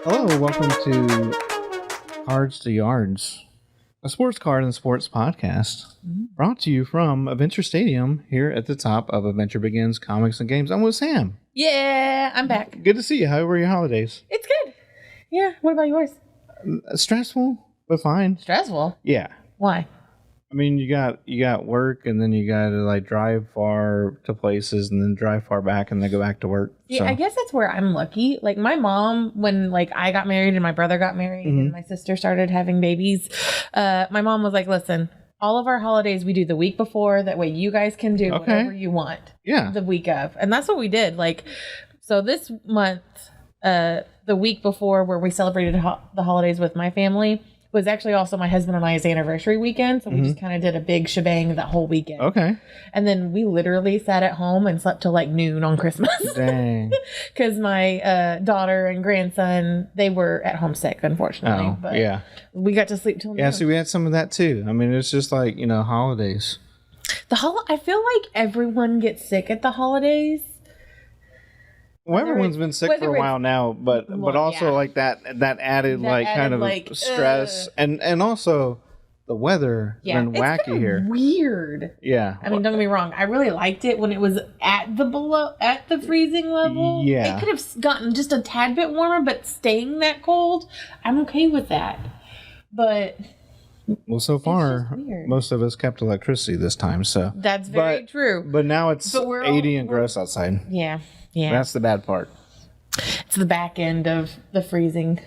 Hello, welcome to Cards to Yards, a sports card and sports podcast brought to you from Adventure Stadium here at the top of Adventure Begins Comics and Games. I'm with Sam. Yeah, I'm back. Good to see you. How were your holidays? It's good. Yeah, what about yours? Stressful, but fine. Stressful? Yeah. Why? I mean, you got work, and then you got to like drive far to places, and then drive far back, and then go back to work. Yeah, I guess that's where I'm lucky. Like my mom, when like I got married and my brother got married and my sister started having babies, my mom was like, "Listen, all of our holidays we do the week before. That way, you guys can do whatever you want. Yeah, the week of, and that's what we did. Like, so this month, the week before, where we celebrated the holidays with my family, was actually also my husband and I's anniversary weekend. So we just kind of did a big shebang that whole weekend. Okay. And then we literally sat at home and slept till like noon on Christmas. Dang. Because my daughter and grandson, they were at home sick, unfortunately. Oh, but yeah. we got to sleep till noon. Yeah, see, we had some of that too. I mean, it's just like, holidays. I feel like everyone gets sick at the holidays. Well, everyone's been sick for a while now, but also like that added kind of stress and also the weather has been wacky here. Weird. Yeah. I mean, don't get me wrong. I really liked it when it was at the freezing level. Yeah. It could have gotten just a tad bit warmer, but staying that cold, I'm okay with that. But well, so far, most of us kept electricity this time, so that's very true. But now it's 80 and gross outside. Yeah. Yeah. That's the bad part. It's the back end of the freezing.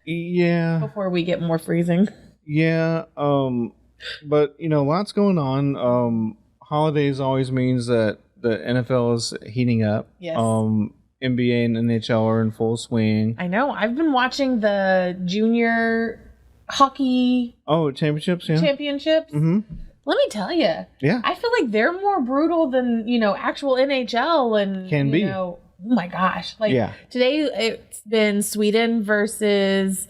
Yeah. Before we get more freezing. Yeah. But lots going on. Holidays always means that the NFL is heating up. Yes. NBA and NHL are in full swing. I know. I've been watching the junior hockey championships. Yeah. Championships. Mm-hmm. Let me tell you. Yeah. I feel like they're more brutal than, actual NHL and can be. Oh my gosh. Like today it's been Sweden versus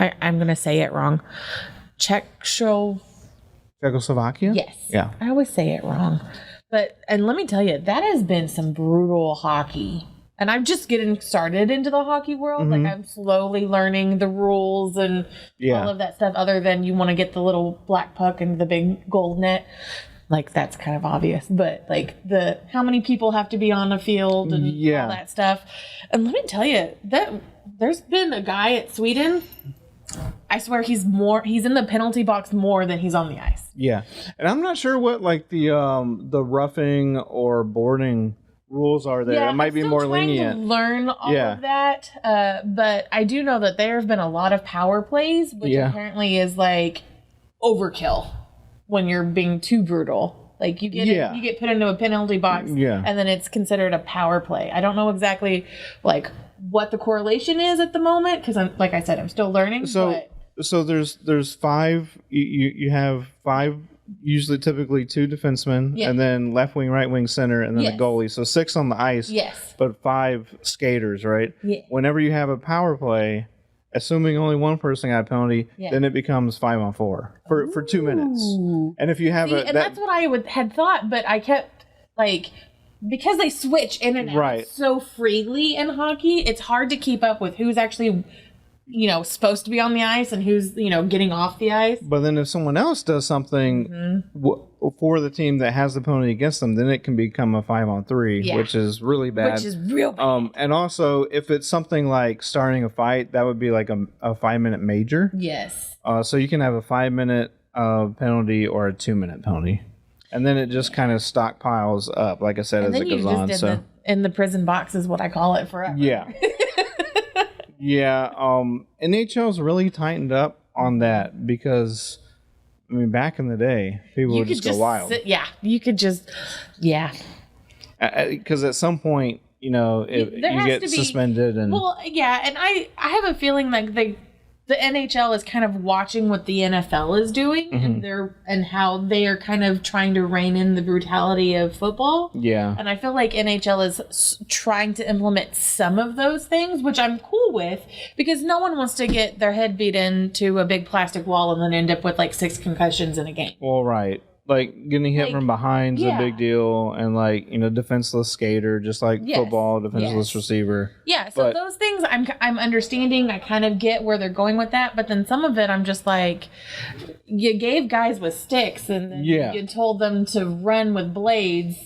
I'm going to say it wrong. Czechoslovakia? Yes. Yeah. I always say it wrong. And let me tell you, that has been some brutal hockey. And I'm just getting started into the hockey world. Like I'm slowly learning the rules and all of that stuff, other than you want to get the little black puck into the big gold net. Like that's kind of obvious, but like how many people have to be on the field and all that stuff. And let me tell you that there's been a guy at Sweden. I swear he's in the penalty box more than he's on the ice. Yeah. And I'm not sure what like the roughing or boarding rules are there. It might be more lenient. To learn all of that, but I do know that there have been a lot of power plays, which apparently is like overkill when you're being too brutal. Like you get put into a penalty box, and then it's considered a power play. I don't know exactly like what the correlation is at the moment because I'm still learning. So there's five. You have five. Usually, typically 2 defensemen, and then left wing, right wing, center, and then the goalie. So 6 on the ice, but 5 skaters, right? Yeah. Whenever you have a power play, assuming only one person got a penalty, then it becomes 5-on-4 for 2 minutes. And if you have that's what I had thought, but I kept because they switch in and out so freely in hockey, it's hard to keep up with who's actually supposed to be on the ice and who's, getting off the ice. But then if someone else does something for the team that has the penalty against them, then it can become a 5-on-3, which is really bad. Which is real bad. And also, if it's something like starting a fight, that would be like a 5-minute major. Yes. So you can have a 5-minute penalty or a 2-minute penalty. And then it just kind of stockpiles up, like I said, as it goes on. In the prison box is what I call it forever. Yeah. Yeah, NHL's really tightened up on that because, I mean, back in the day, people would just go wild. You could just, because at some point, you get suspended and. Well, yeah, and I have a feeling like the NHL is kind of watching what the NFL is doing and how they are kind of trying to rein in the brutality of football. Yeah. And I feel like NHL is trying to implement some of those things, which I'm cool with because no one wants to get their head beat into a big plastic wall and then end up with like 6 concussions in a game. Well, right. like getting hit from behind is a big deal, and like defenseless skater, just like football, defenseless receiver. Yeah, so those things I'm understanding. I kind of get where they're going with that, but then some of it I'm just like, you gave guys with sticks, and then you told them to run with blades,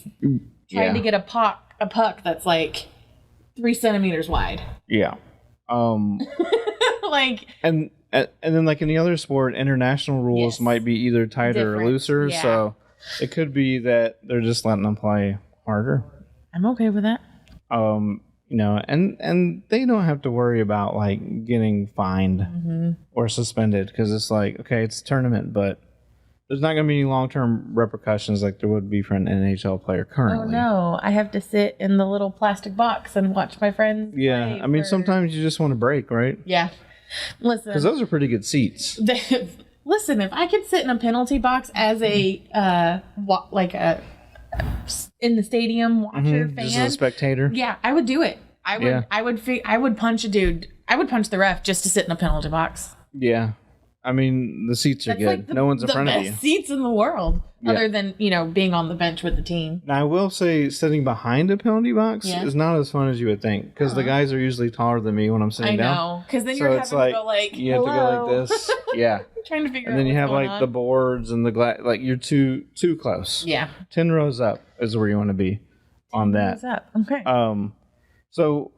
trying to get a puck that's like 3 centimeters wide. Yeah. Like, and then like in the other sport, international rules might be either tighter or looser. Yeah. So it could be that they're just letting them play harder. I'm okay with that. And they don't have to worry about like getting fined or suspended, because it's like, okay, it's a tournament, but there's not going to be any long-term repercussions like there would be for an NHL player currently. Oh, no. I have to sit in the little plastic box and watch my friends play. I mean, sometimes you just want to break, right? Yeah. Listen. Because those are pretty good seats. Listen, if I could sit in a penalty box as a, in the stadium watcher fan. Just a spectator. Yeah, I would do it. I would punch a dude. I would punch the ref just to sit in a penalty box. Yeah. I mean, the seats are good. Like no one's in front of you. The best seats in the world, other than, being on the bench with the team. Now, I will say sitting behind a penalty box is not as fun as you would think, because the guys are usually taller than me when I'm sitting down. I know, because then you're having to go like, you have to go like this. Yeah. Trying to figure out. And then you have like on. the boards and the glass. Like you're too close. Yeah. 10 rows up is where you want to be on that. 10 rows up. Okay. So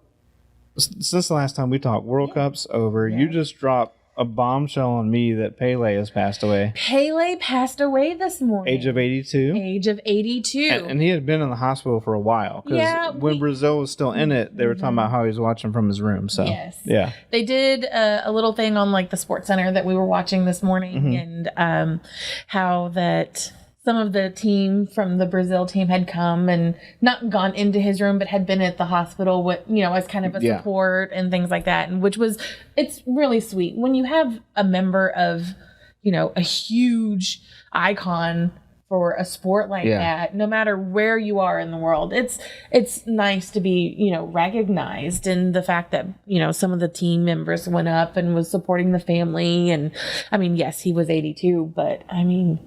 since the last time we talked, World Cup's over. You just dropped a bombshell on me that Pele has passed away. Pele passed away this morning. Age of 82. Age of 82. And he had been in the hospital for a while. Because when Brazil was still in it, they were talking about how he was watching from his room. So yeah. They did a little thing on like the Sports Center that we were watching this morning, and how that some of the team from the Brazil team had come and not gone into his room, but had been at the hospital with, as kind of a support and things like that. And it's really sweet when you have a member of, a huge icon for a sport like that, no matter where you are in the world. It's nice to be, recognized, and the fact that, some of the team members went up and was supporting the family. And I mean, yes, he was 82, but I mean,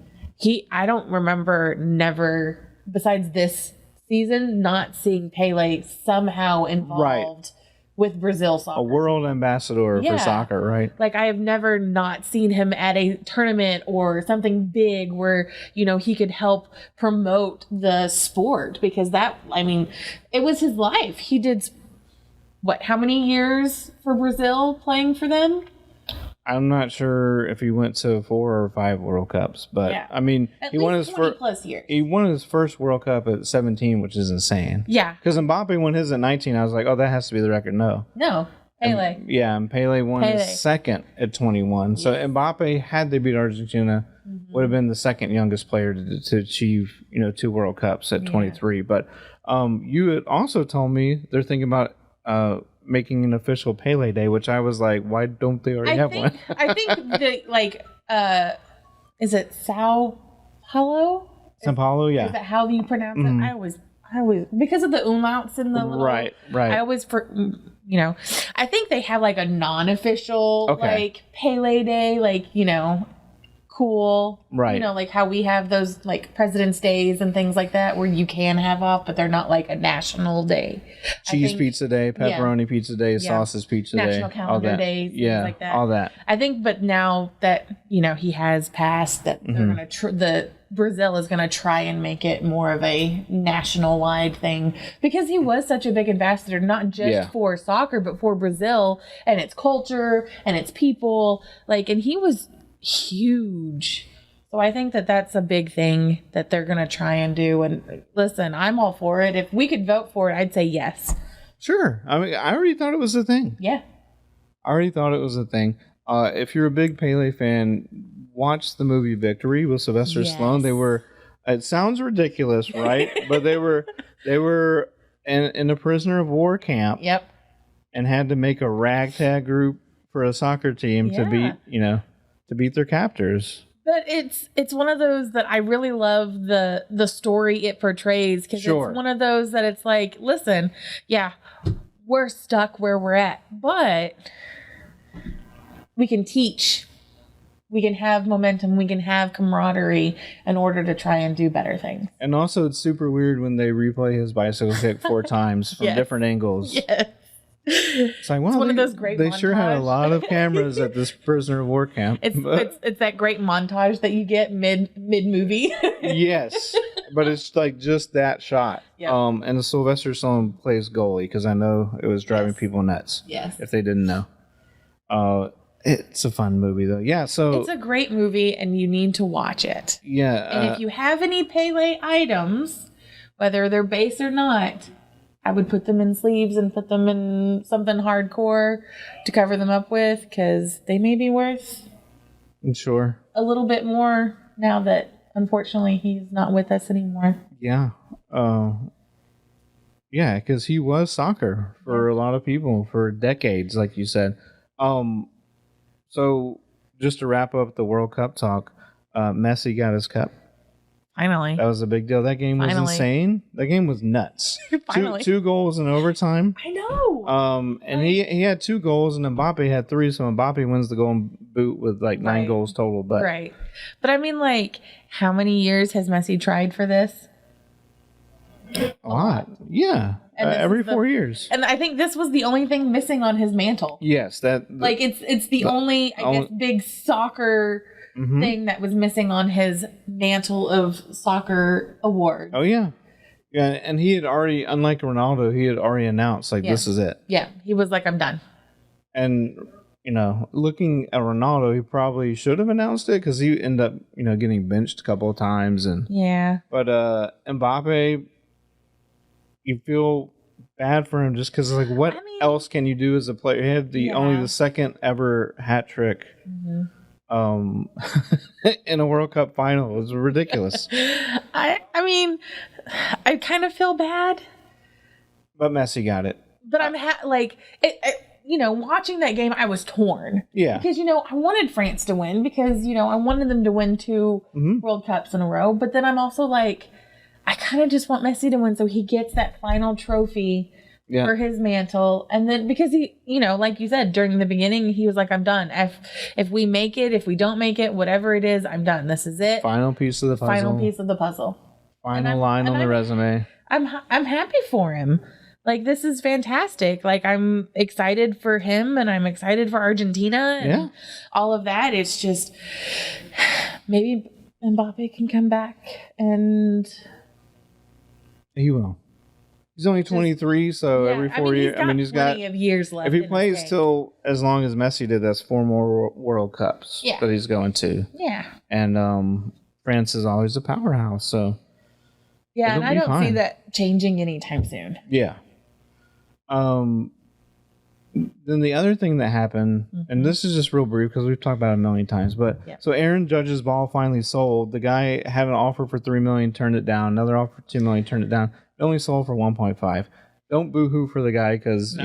I don't remember never, besides this season, not seeing Pele somehow involved with Brazil soccer. A world ambassador for soccer, right? Like, I have never not seen him at a tournament or something big where, he could help promote the sport, because it was his life. He did, how many years for Brazil playing for them? I'm not sure if he went to 4 or 5 World Cups, but I mean, he won his first plus years. He won his first World Cup at 17, which is insane. Yeah, because Mbappe won his at 19. I was like, oh, that has to be the record. No, Pele. And Pele won his second at 21. So Mbappe, had they beat Argentina, would have been the second youngest player to achieve 2 World Cups at 23. But you had also told me they're thinking about making an official Pele Day, which I was like, why don't they already have one? I think that is it Sao Paulo? Sao Paulo, yeah. Is that how you pronounce it? I always because of the umlauts in the little, right. I always I think they have like a non-official like Pele Day, like cool, right? Like how we have those like President's Days and things like that, where you can have off, but they're not like a national day. Cheese pizza day, pepperoni pizza day, sausage pizza day, national calendar days, things like that. All that. I think, but now that he has passed, that they're gonna Brazil is gonna try and make it more of a national wide thing, because he was such a big ambassador, not just for soccer, but for Brazil and its culture and its people. Like, and he was huge. So I think that that's a big thing that they're going to try and do. And listen, I'm all for it. If we could vote for it, I'd say yes. Sure. I mean, I already thought it was a thing. Yeah. I already thought it was a thing. If you're a big Pele fan, watch the movie Victory with Sylvester Stallone. It sounds ridiculous, right? But they were in a prisoner of war camp. Yep. And had to make a ragtag group for a soccer team to beat their captors. But it's one of those that I really love the story it portrays, because it's one of those that it's like, listen, we're stuck where we're at, but we can teach have momentum, we can have camaraderie in order to try and do better things. And also, it's super weird when they replay his bicycle kick 4 times from different angles. Yes. It's like, wow, it's one of those great they montage. sure had a lot of cameras at this prisoner of war camp. It's that great montage that you get mid movie. Yes, but it's like just that shot. Yep. And Sylvester Stallone plays goalie because I know it was driving people nuts. Yes. If they didn't know. It's a fun movie though. Yeah, so it's a great movie and you need to watch it. Yeah. And if you have any Pele items, whether they're base or not, I would put them in sleeves and put them in something hardcore to cover them up with, because they may be worth sure a little bit more now that unfortunately he's not with us anymore. Yeah. Yeah, because he was soccer for a lot of people for decades, like you said. So just to wrap up the World Cup talk, Messi got his cup. Finally. That was a big deal. That game was insane. That game was nuts. Finally. Two goals in overtime. I know. And he had 2 goals and Mbappe had 3, so Mbappe wins the Golden Boot with like 9 goals total. But But I mean, like, how many years has Messi tried for this? A lot. Yeah. Every 4 years. And I think this was the only thing missing on his mantle. Yes, it's the only, I guess, big soccer thing that was missing on his mantle of soccer awards. Oh yeah. Yeah, and he had already, unlike Ronaldo, he had already announced this is it. Yeah, he was like, I'm done. And looking at Ronaldo, he probably should have announced it because he ended up getting benched a couple of times but Mbappe, you feel bad for him just because what else can you do as a player? He had only the second ever hat trick in a World Cup final. It was ridiculous. I mean, I kind of feel bad, but Messi got it. But I'm watching that game, I was torn. Yeah, because I wanted France to win because I wanted them to win 2 World Cups in a row. But then I'm also like, I kind of just want Messi to win so he gets that final trophy for his mantle. And then because he, like you said, during the beginning, he was like, I'm done. If we make it, if we don't make it, whatever it is, I'm done. This is it. Final piece of the puzzle. Final line on the resume. I'm happy for him. Like, this is fantastic. Like, I'm excited for him and I'm excited for Argentina and all of that. It's just maybe Mbappe can come back and he will. He's only 23, so every 4 years. He's got plenty of years left. If he plays till as long as Messi did, that's 4 more World Cups that he's going to. Yeah. And France is always a powerhouse, so yeah, and I don't see that changing anytime soon. Yeah. Then the other thing that happened, and this is just real brief because we've talked about it a million times, but so Aaron Judge's ball finally sold. The guy had an offer for $3 million, turned it down. Another offer for $2 million, turned it down. It only sold for 1.5. Don't boo-hoo for the guy because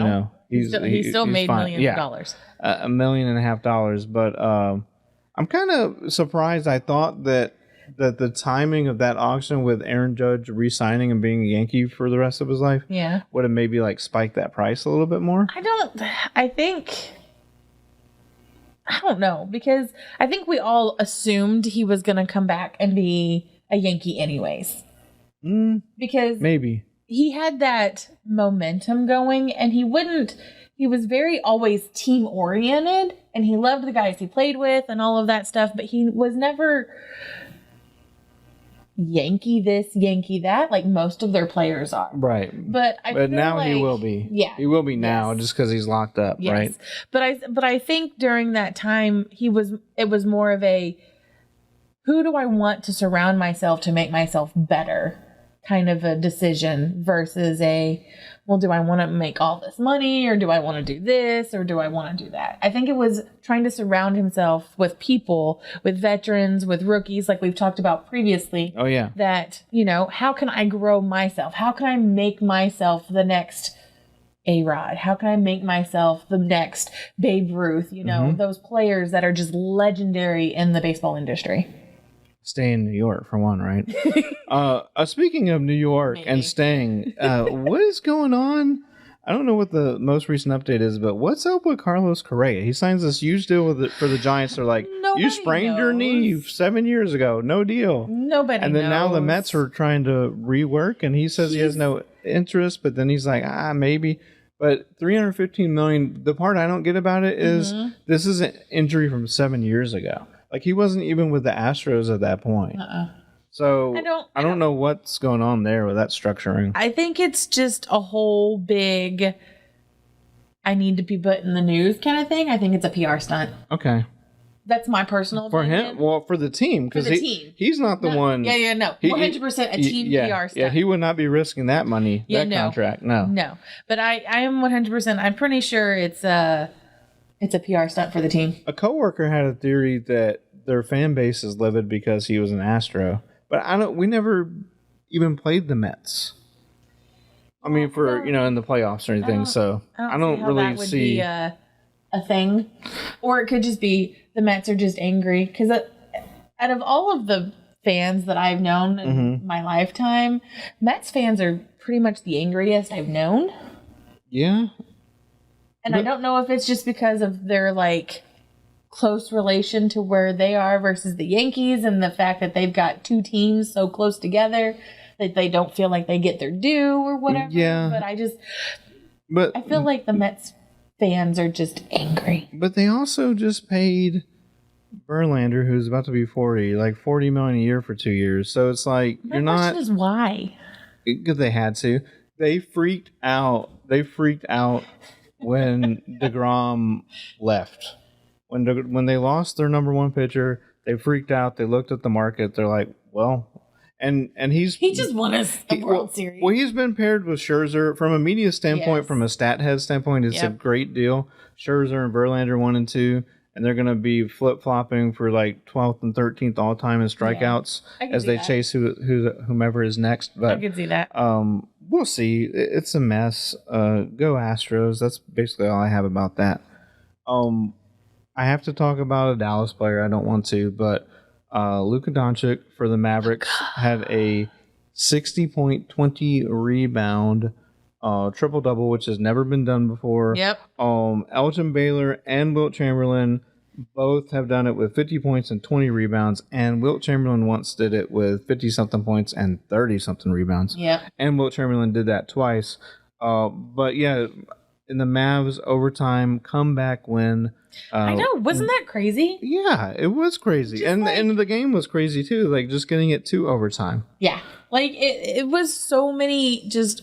he still made fine. millions of dollars. $1.5 million, but I'm kind of surprised. I thought that the timing of that auction with Aaron Judge re-signing and being a Yankee for the rest of his life would have maybe spiked that price a little bit more. I don't know, because I think we all assumed he was going to come back and be a Yankee anyways. Because maybe he had that momentum going and he was very always team oriented and he loved the guys he played with and all of that stuff, but he was never Yankee this, Yankee that, like most of their players are. Right. But now he will be. Yeah. He will be now just because he's locked up, right? But I think during that time it was more of a, who do I want to surround myself to make myself better kind of a decision versus do I want to make all this money or do I want to do this or do I want to do that? I think it was trying to surround himself with people, with veterans, with rookies, like we've talked about previously. Oh, yeah. That, how can I grow myself? How can I make myself the next A-Rod? How can I make myself the next Babe Ruth? Those players that are just legendary in the baseball industry. Stay in New York for one, right? Speaking of New York and staying, what is going on? I don't know what the most recent update is, but what's up with Carlos Correa? He signs this huge deal for the Giants. They're like, nobody You sprained your knee 7 years ago. No deal. Nobody And then knows. now the Mets are trying to rework, and he says he has no interest, but then he's like, maybe. But $315 million, the part I don't get about it is this is an injury from 7 years ago. Like, he wasn't even with the Astros at that point. So I don't know what's going on there with that structuring. I think it's just a whole big, I need to be put in the news kind of thing. I think it's a PR stunt. Okay. That's my personal opinion. For him? Well, for the team. Because he's not the one. Yeah, no. 100% a team PR stunt. Yeah, he would not be risking that money, contract. No. No. But I am 100%, I'm pretty sure it's a PR stunt for the team. A coworker had a theory that their fan base is livid because he was an Astro. But we never even played the Mets. I mean, in the playoffs or anything. I don't really see be a thing. Or it could just be the Mets are just angry. Because out of all of the fans that I've known in my lifetime, Mets fans are pretty much the angriest I've known. Yeah. And I don't know if it's just because of their, close relation to where they are versus the Yankees and the fact that they've got two teams so close together that they don't feel like they get their due or whatever. Yeah. But I feel like the Mets fans are just angry. But they also just paid Verlander, who's about to be 40, like $40 million a year for 2 years. So it's like My question is why? Because they had to. They freaked out. When DeGrom left. When they lost their number one pitcher, they freaked out. They looked at the market. They're like, well, and he just won us a World Series. Well, he's been paired with Scherzer from a media standpoint, from a stat head standpoint. It's a great deal. Scherzer and Verlander 1 and 2, and they're going to be flip flopping for 12th and 13th all time in strikeouts as they chase whomever is next. But I can see that. We'll see. It's a mess. Go Astros. That's basically all I have about that. I have to talk about a Dallas player. I don't want to, but Luka Doncic for the Mavericks had a 60.20 rebound triple-double, which has never been done before. Yep. Elgin Baylor and Wilt Chamberlain both have done it with 50 points and 20 rebounds, and Wilt Chamberlain once did it with 50-something points and 30-something rebounds. Yep. And Wilt Chamberlain did that twice. But yeah, in the Mavs overtime comeback win. I know, wasn't that crazy? Yeah, it was crazy, and the game was crazy too. Like just getting it to overtime. Yeah, it was so many just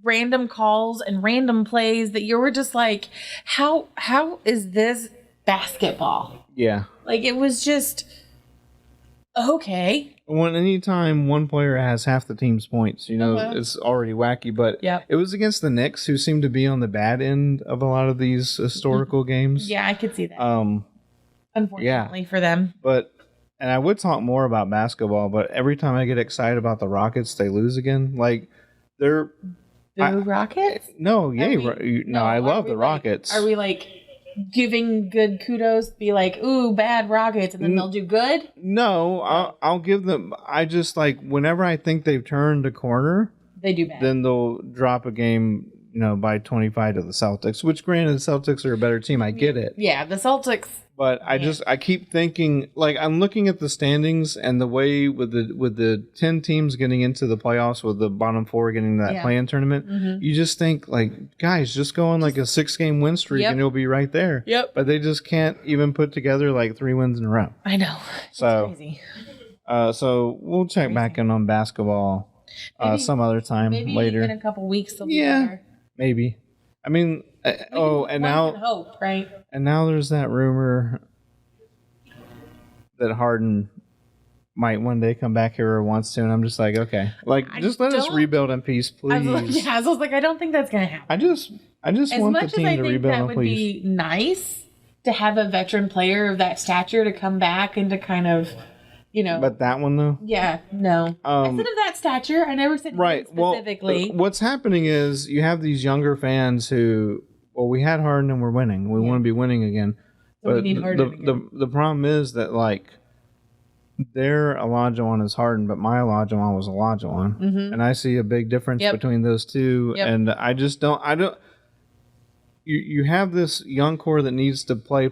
random calls and random plays that you were just like, how is this basketball? Yeah, it was just okay. Anytime one player has half the team's points, it's already wacky. But it was against the Knicks, who seem to be on the bad end of a lot of these historical games. Yeah, I could see that. Unfortunately for them. And I would talk more about basketball, but every time I get excited about the Rockets, they lose again. They're Rockets? No, I love the Rockets. Are we giving good kudos, be like, ooh, bad Rockets, and then they'll do good? No, I'll give them. I just whenever I think they've turned a corner, they do bad. Then they'll drop a game, by 25 to the Celtics. Which, granted, the Celtics are a better team. I get it. Yeah, the Celtics. But I keep thinking, I'm looking at the standings and the way with the 10 teams getting into the playoffs, with the bottom 4 getting that play-in tournament, you just think, guys, just go on a 6-game win streak and you'll be right there. Yep. But they just can't even put together 3 wins in a row. I know. So, it's crazy. So we'll check back in on basketball some other time later. Maybe in a couple weeks they'll be better. Maybe. I mean, and now can hope, right? And now there's that rumor that Harden might one day come back here or wants to, and I'm just okay, just let us rebuild in peace, please. I was I don't think that's gonna happen. I just want the team to rebuild in peace. As much as I think that would be nice to have a veteran player of that stature to come back and to kind of, But that one though. Yeah, no. I said of that stature. I never said specifically. Well, what's happening is you have these younger fans who. Well, we had Harden and we're winning. We want to be winning again. So we need Harden again. The problem is that their Olajuwon is Harden, but my Olajuwon was Olajuwon, and I see a big difference between those two. And I just don't. you have this young core that needs to play,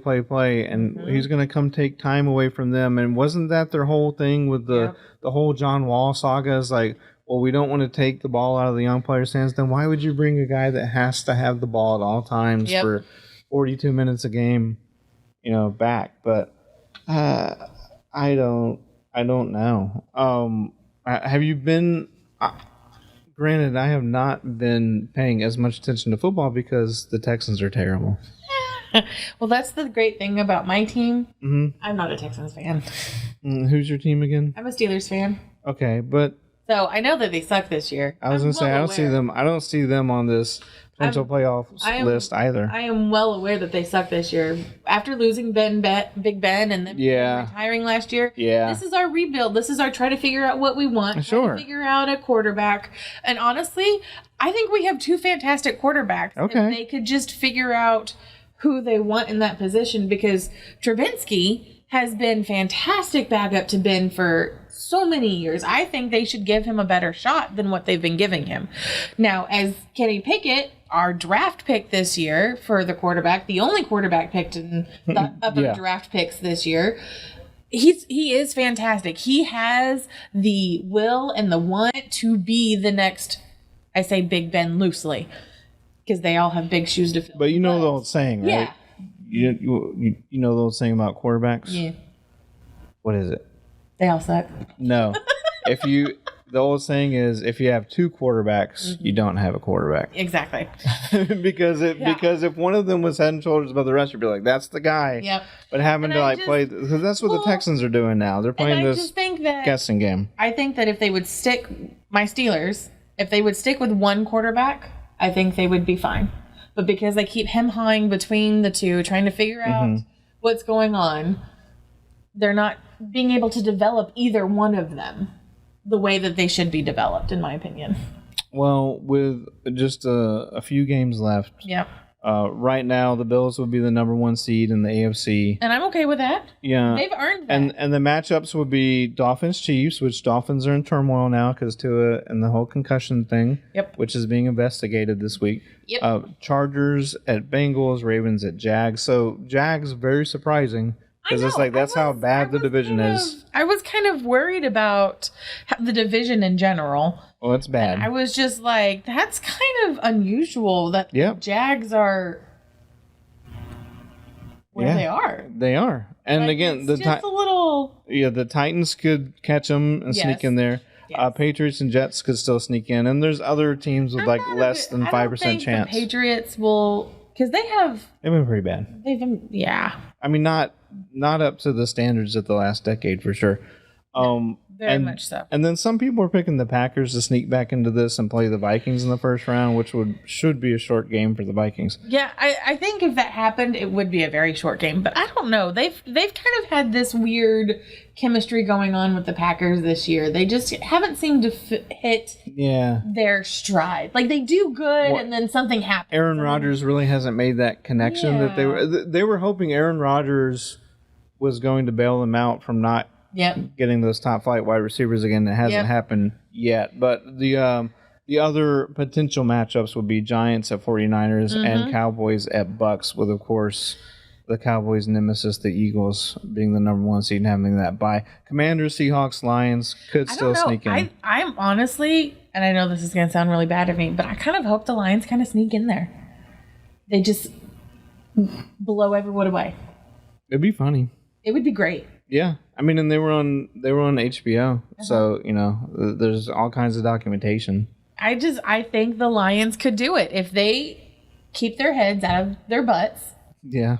and he's going to come take time away from them. And wasn't that their whole thing with the whole John Wall saga? Is like, well, we don't want to take the ball out of the young players' hands. Then why would you bring a guy that has to have the ball at all times for 42 minutes a game, back? But I don't know. Have you been? Granted, I have not been paying as much attention to football because the Texans are terrible. Well, that's the great thing about my team. Mm-hmm. I'm not a Texans fan. Who's your team again? I'm a Steelers fan. Okay, but so I know that they suck this year. I was going to say I don't see them on this potential playoff list either. I am well aware that they suck this year. After losing Big Ben and then retiring last year, this is our rebuild. This is our try to figure out what we want. Sure. Try to figure out a quarterback. And honestly, I think we have two fantastic quarterbacks. Okay. If they could just figure out who they want in that position, because Trubinsky has been fantastic backup to Ben for so many years. I think they should give him a better shot than what they've been giving him. Now, as Kenny Pickett, our draft pick this year for the quarterback, the only quarterback picked in the upper draft picks this year, he is fantastic. He has the will and the want to be the next, I say Big Ben loosely, because they all have big shoes to fill. But the old saying, right? Yeah. You know the old saying about quarterbacks? Yeah. What is it? They all suck. No. The old saying is, if you have two quarterbacks, you don't have a quarterback. Exactly. because if one of them was head and shoulders above the rest, you'd be like, that's the guy. Yep. But having to play, because that's what the Texans are doing now. They're playing this guessing game. I think that if they would stick, my Steelers, if they would stick with one quarterback, I think they would be fine. But because they keep him-hawing between the two, trying to figure out what's going on, they're not being able to develop either one of them the way that they should be developed, in my opinion. Well, with just a few games left, right now the Bills would be the number 1 seed in the AFC. And I'm okay with that. Yeah. They've earned that. And the matchups would be Dolphins-Chiefs, which Dolphins are in turmoil now because Tua and the whole concussion thing, which is being investigated this week. Yep. Chargers at Bengals, Ravens at Jags. So Jags, very surprising. Because it's like, that's how bad the division is. I was kind of worried about the division in general. Well, it's bad. And I was just like, that's kind of unusual that the Jags are where they are. They are. And like, again, it's just a little... Yeah, the Titans could catch them and sneak in there. Yes. Patriots and Jets could still sneak in. And there's other teams with less than 5% chance. The Patriots will... Because they've been pretty bad. They've been, I mean, not up to the standards of the last decade for sure. Very much so. And then some people are picking the Packers to sneak back into this and play the Vikings in the first round, which should be a short game for the Vikings. Yeah, I think if that happened, it would be a very short game. But I don't know. They've kind of had this weird chemistry going on with the Packers this year. They just haven't seemed to hit their stride. Like, they do good, and then something happens. Aaron Rodgers really hasn't made that connection that they were hoping Aaron Rodgers was going to bail them out from not getting those top flight wide receivers again. It hasn't happened yet. But the other potential matchups would be Giants at 49ers and Cowboys at Bucks, with, of course, the Cowboys' nemesis, the Eagles, being the number 1 seed and having that bye. Commanders, Seahawks, Lions could still sneak in. I'm honestly, and I know this is going to sound really bad of me, but I kind of hope the Lions kind of sneak in there. They just blow everyone away. It'd be funny. It would be great. Yeah, I mean, and they were on HBO, so there's all kinds of documentation. I think the Lions could do it if they keep their heads out of their butts. Yeah,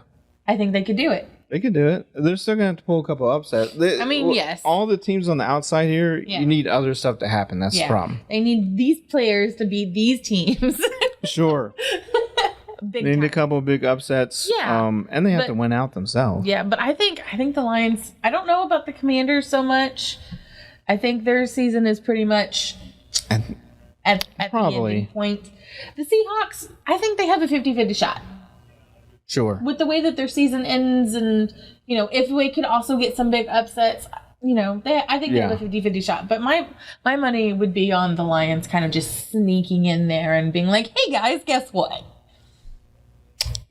I think they could do it. They could do it. They're still gonna have to pull a couple upsets. Yes. All the teams on the outside here, you need other stuff to happen. That's the problem. They need these players to beat these teams. Sure. They need a couple of big upsets. Yeah. And they have to win out themselves. Yeah, but I think the Lions, I don't know about the Commanders so much. I think their season is pretty much at the ending point. The Seahawks, I think they have a 50-50 shot. Sure. With the way that their season ends, and if we could also get some big upsets, I think they have a 50-50 shot. But my money would be on the Lions kind of just sneaking in there and being like, hey guys, guess what?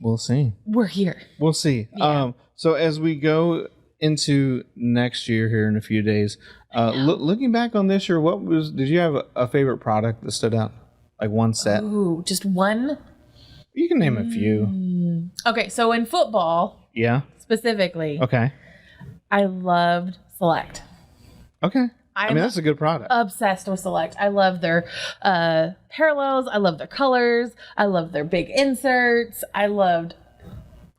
We'll see. We're here. We'll see. Yeah. So as we go into next year here in a few days, looking back on this year, did you have a favorite product that stood out? Like one set? Ooh, just one? You can name a few. Okay, so in football, specifically, I loved Select. Okay. I mean, that's a good product. Obsessed with Select. I love their parallels. I love their colors. I love their big inserts. I loved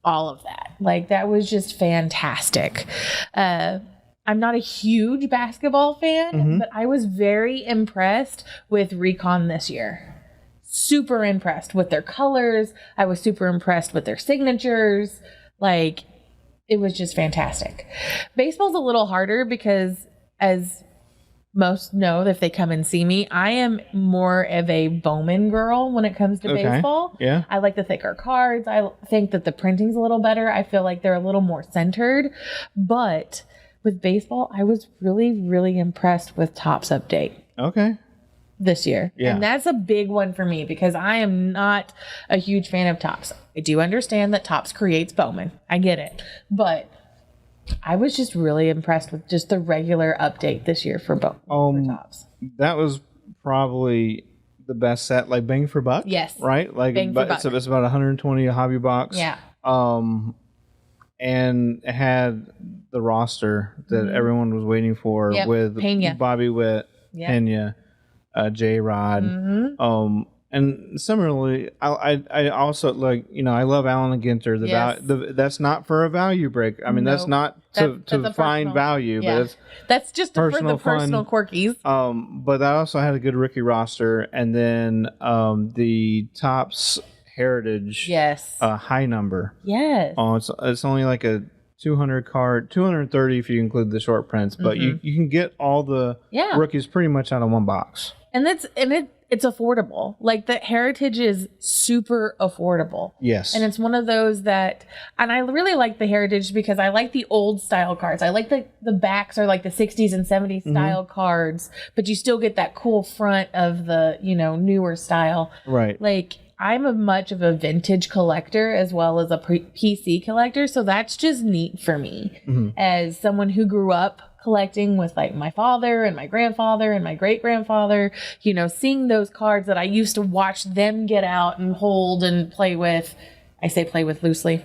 all of that. Like, that was just fantastic. I'm not a huge basketball fan, but I was very impressed with Recon this year. Super impressed with their colors. I was super impressed with their signatures. Like, it was just fantastic. Baseball's a little harder because, as most know if they come and see me, I am more of a Bowman girl when it comes to baseball. Yeah. I like the thicker cards. I think that the printing's a little better. I feel like they're a little more centered. But with baseball, I was really, really impressed with Topps Update. Okay. This year. Yeah. And that's a big one for me because I am not a huge fan of Topps. I do understand that Topps creates Bowman. I get it. But I was just really impressed with just the regular update this year for Topps. That was probably the best set, like bang for buck. Yes. Right? Like bang for buck. So it's about 120 a hobby box. Yeah. And it had the roster that everyone was waiting for with Pena. Bobby Witt, Pena, J-Rod. And similarly, I also I love Allen Ginter. That's not for a value break. I mean, that's not to find value, but that's just for the fun. personal quirkies. But I also had a good rookie roster, and then the Topps Heritage, high number. Yes. It's only like a 200 card, 230 if you include the short prints, but you can get all the rookies pretty much out of one box. And it's affordable. Like, the Heritage is super affordable. Yes. And it's one of those and I really like the Heritage because I like the old style cards. I like the backs are like the 60s and 70s style cards, but you still get that cool front of the, newer style. Right. Like, I'm much of a vintage collector as well as a PC collector. So that's just neat for me as someone who grew up collecting with like my father and my grandfather and my great grandfather, seeing those cards that I used to watch them get out and hold and play with. I say play with loosely.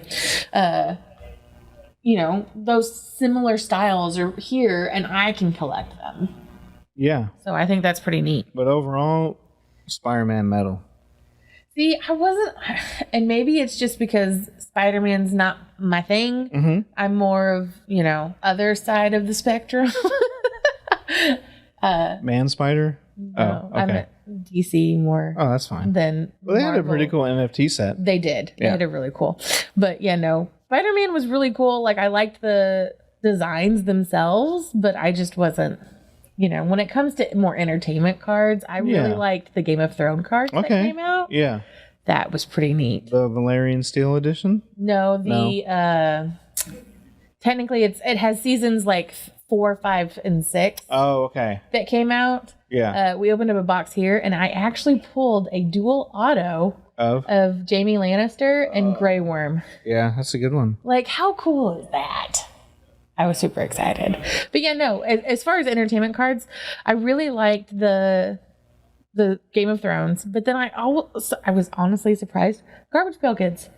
Those similar styles are here and I can collect them. Yeah. So I think that's pretty neat. But overall, Spider-Man metal. See, I wasn't, and maybe it's just because Spider-Man's not my thing. I'm more of, other side of the spectrum. Man Spider? No, I'm at DC more. Oh, that's fine. Than well, they Marvel. had a pretty cool NFT set. They did. They had a really cool. But Spider-Man was really cool. Like, I liked the designs themselves, but I just wasn't. When it comes to more entertainment cards, I really liked the Game of Thrones cards that came out. Yeah. That was pretty neat. The Valerian Steel edition? No, technically it has seasons like 4, 5, and 6. Oh, okay. That came out. Yeah. We opened up a box here and I actually pulled a dual auto of Jaime Lannister and Grey Worm. Yeah, that's a good one. Like, how cool is that? I was super excited. But as far as entertainment cards, I really liked the Game of Thrones. But then I was honestly surprised. Garbage Pail Kids.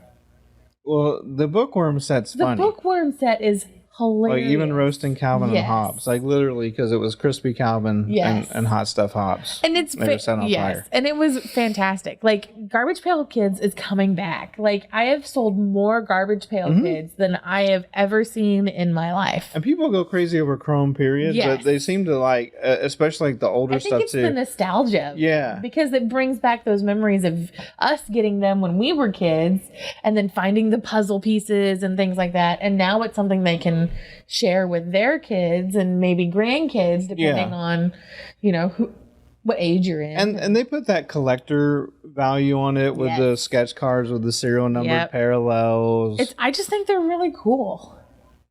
Well, the Bookworm set's funny. The Bookworm set is hilarious. Like, even roasting Calvin and Hobbes. Like, literally, because it was crispy Calvin and hot stuff Hobbes. And it's fire. And it was fantastic. Like, Garbage Pail Kids is coming back. Like, I have sold more Garbage Pail Kids than I have ever seen in my life. And people go crazy over Chrome, period. Yes. But they seem to like, especially like the older stuff too. I think it's the nostalgia. Yeah. Because it brings back those memories of us getting them when we were kids and then finding the puzzle pieces and things like that. And now it's something they can share with their kids and maybe grandkids depending on what age you're in. And they put that collector value on it with the sketch cards with the serial numbered parallels. I just think they're really cool.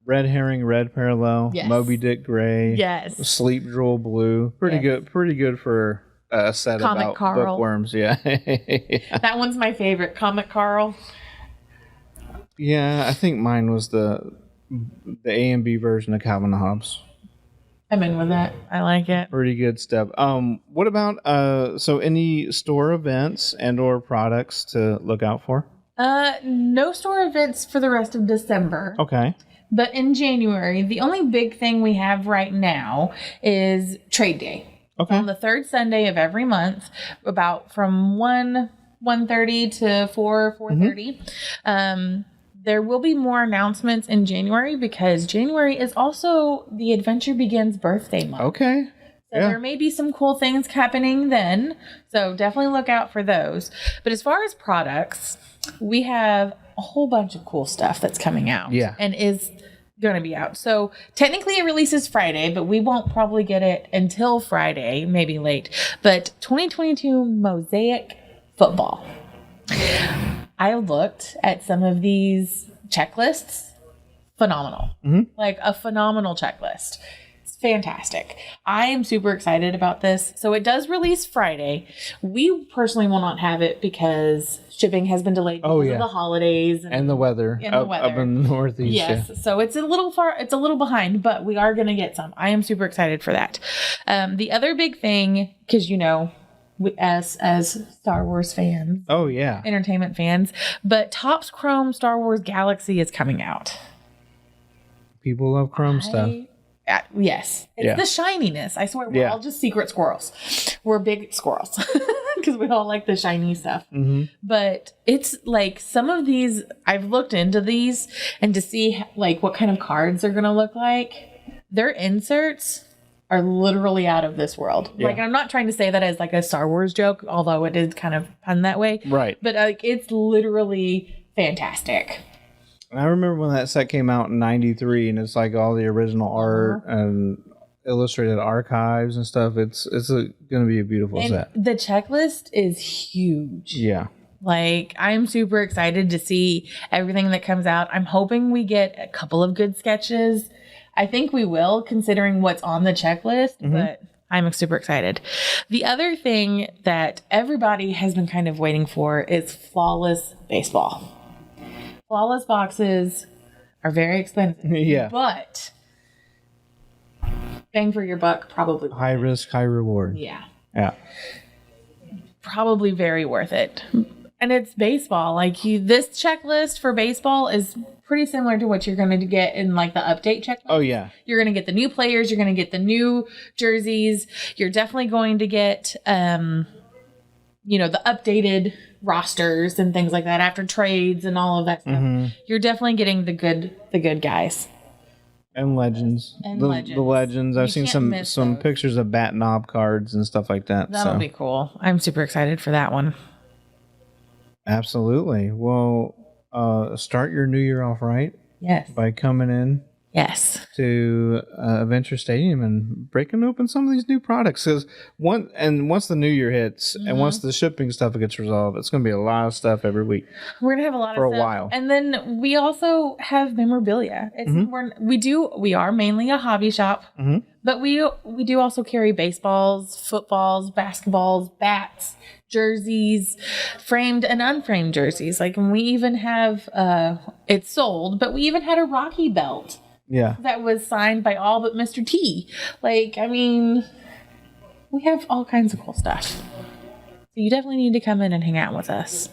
Red Herring Red parallel, Moby Dick Gray, Sleep Drool Blue. Pretty good for a set Comic about Carl. bookworms. Yeah. That one's my favorite, Comic Carl. Yeah, I think mine was the A and B version of Calvin and Hobbes. I'm in with that. I like it. Pretty good stuff. What about so any store events and or products to look out for? No store events for the rest of December. Okay. But in January, the only big thing we have right now is Trade Day. Okay. On the third Sunday of every month, about from 1:30 to 4:30. There will be more announcements in January because January is also the Adventure Begins birthday month. Okay. So there may be some cool things happening then. So definitely look out for those. But as far as products, we have a whole bunch of cool stuff that's coming out. Yeah. And is going to be out. So technically it releases Friday, but we won't probably get it until Friday, maybe late. But 2022 Mosaic Football. I looked at some of these checklists. Phenomenal. Like a phenomenal checklist. It's fantastic. I am super excited about this. So it does release Friday. We personally will not have it because shipping has been delayed because of the holidays and the weather. Up in the Northeast. Yes. Yeah. So it's a little behind, but we are going to get some. I am super excited for that. The other big thing, because as Star Wars fans. Oh, yeah. Entertainment fans. But Topps Chrome Star Wars Galaxy is coming out. People love Chrome stuff. Yes. It's the shininess. I swear we're all just secret squirrels. We're big squirrels. Because we all like the shiny stuff. But it's like some of these, I've looked into these and to see like what kind of cards they're going to look like. Their inserts are literally out of this world. Yeah. Like, I'm not trying to say that as like a Star Wars joke, although it is kind of pun that way. Right. But like, it's literally fantastic. I remember when that set came out in '93, and it's like all the original art and illustrated archives and stuff. It's going to be a beautiful set. The checklist is huge. Yeah. Like, I'm super excited to see everything that comes out. I'm hoping we get a couple of good sketches. I think we will, considering what's on the checklist, but I'm super excited. The other thing that everybody has been kind of waiting for is Flawless Baseball. Flawless boxes are very expensive. Yeah. But bang for your buck, probably. High risk, high reward. Yeah. Yeah. Probably very worth it. And it's baseball. Like this checklist for baseball is pretty similar to what you're going to get in like the update checklist. Oh, yeah. You're going to get the new players. You're going to get the new jerseys. You're definitely going to get, the updated rosters and things like that after trades and all of that stuff. You're definitely getting the good guys. And legends. The legends. I've seen some pictures of bat knob cards and stuff like that. That'll be cool. I'm super excited for that one. Absolutely. Well, start your new year off right. Yes. By coming in. Yes. To Adventure Stadium and breaking open some of these new products. Because once the new year hits and once the shipping stuff gets resolved, it's going to be a lot of stuff every week. We're going to have a lot for of a stuff. while. And then we also have memorabilia. We are mainly a hobby shop, but we do also carry baseballs, footballs, basketballs, bats, jerseys, framed and unframed jerseys. Like, and we even have it's sold, but we even had a Rocky belt. Yeah. That was signed by all but Mr. T. Like, I mean, we have all kinds of cool stuff. So you definitely need to come in and hang out with us.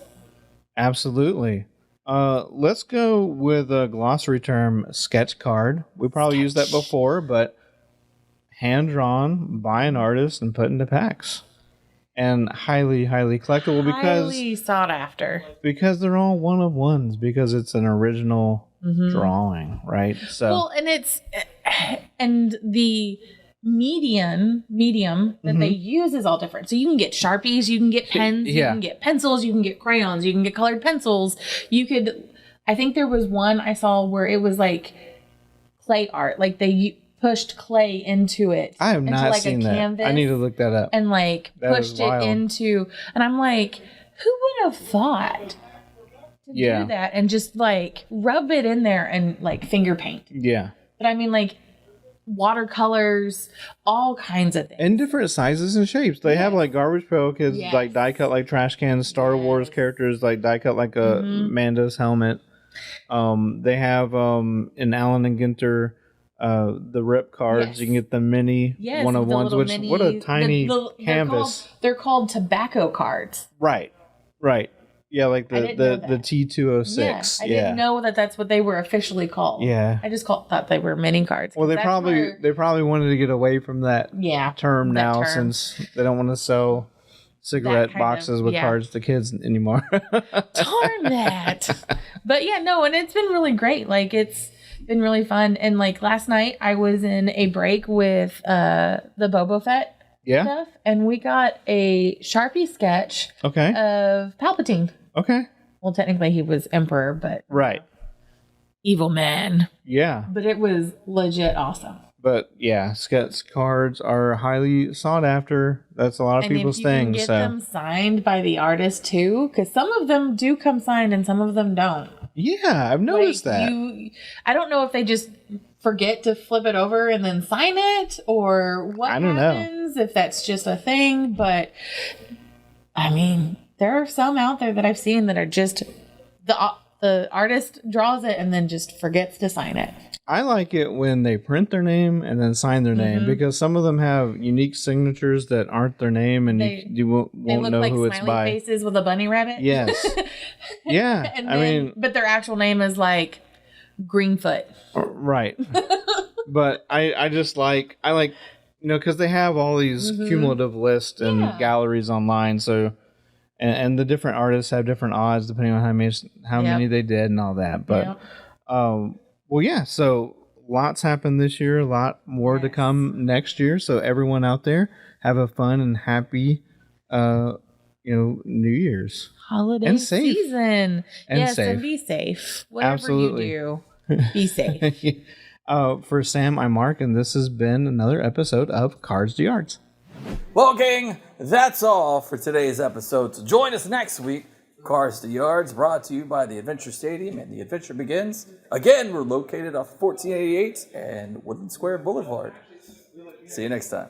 Absolutely. Let's go with a glossary term, sketch card. We probably used that before, but hand-drawn by an artist and put into packs. And highly, highly collectible because... Highly sought after. Because they're all one-of-ones, because it's an original... drawing, right? So well, and the medium that they use is all different. So you can get Sharpies, you can get pens, you can get pencils, you can get crayons, you can get colored pencils. I think there was one I saw where it was like clay art, like they pushed clay into it. I have not seen that. I need to look that up. And like pushed it into, and I'm like, who would have thought? Do that and just like rub it in there and like finger paint. Yeah. But I mean, like watercolors, all kinds of things. In different sizes and shapes. They have like Garbage Pail Kids like die cut like trash cans, Star Wars characters like die cut like a Mando's helmet. They have in Allen and Ginter the rip cards. Yes. You can get the mini 101s, which mini, what a tiny canvas. They're called tobacco cards. Right. Yeah, like the T206. Yeah, I didn't know that's what they were officially called. Yeah. I just thought they were mini cards. Well, they probably wanted to get away from that term now since they don't want to sell cigarette boxes with cards to kids anymore. Darn that. But yeah, no, and it's been really great. Like, it's been really fun. And like last night I was in a break with the Boba Fett stuff, and we got a Sharpie sketch of Palpatine. Okay. Well, technically he was Emperor, but evil man. Yeah. But it was legit awesome. But yeah, sketch cards are highly sought after. That's a lot of people's things. Get them signed by the artist too, because some of them do come signed and some of them don't. Yeah, I've noticed that. I don't know if they just forget to flip it over and then sign it, or what happens, if that's just a thing. But I mean, there are some out there that I've seen that are just the artist draws it and then just forgets to sign it. I like it when they print their name and then sign their name, because some of them have unique signatures that aren't their name, and you won't know who it's by. They look like smiley faces with a bunny rabbit. Yes. Yeah. And but their actual name is like Greenfoot. Right. But I like, because they have all these cumulative lists and galleries online, so and the different artists have different odds depending on how many they did and all that. But well, yeah, so lots happened this year, a lot more to come next year. So everyone out there, have a fun and happy, New Year's. Holiday season. And safe. And be safe. Whatever you do, be safe. For Sam, I'm Mark, and this has been another episode of Cards to Yards. Well, gang, that's all for today's episode. So join us next week. Cars to Yards, brought to you by the Adventure Stadium, and the adventure begins. Again, we're located off 1488 and Woodland Square Boulevard. See you next time.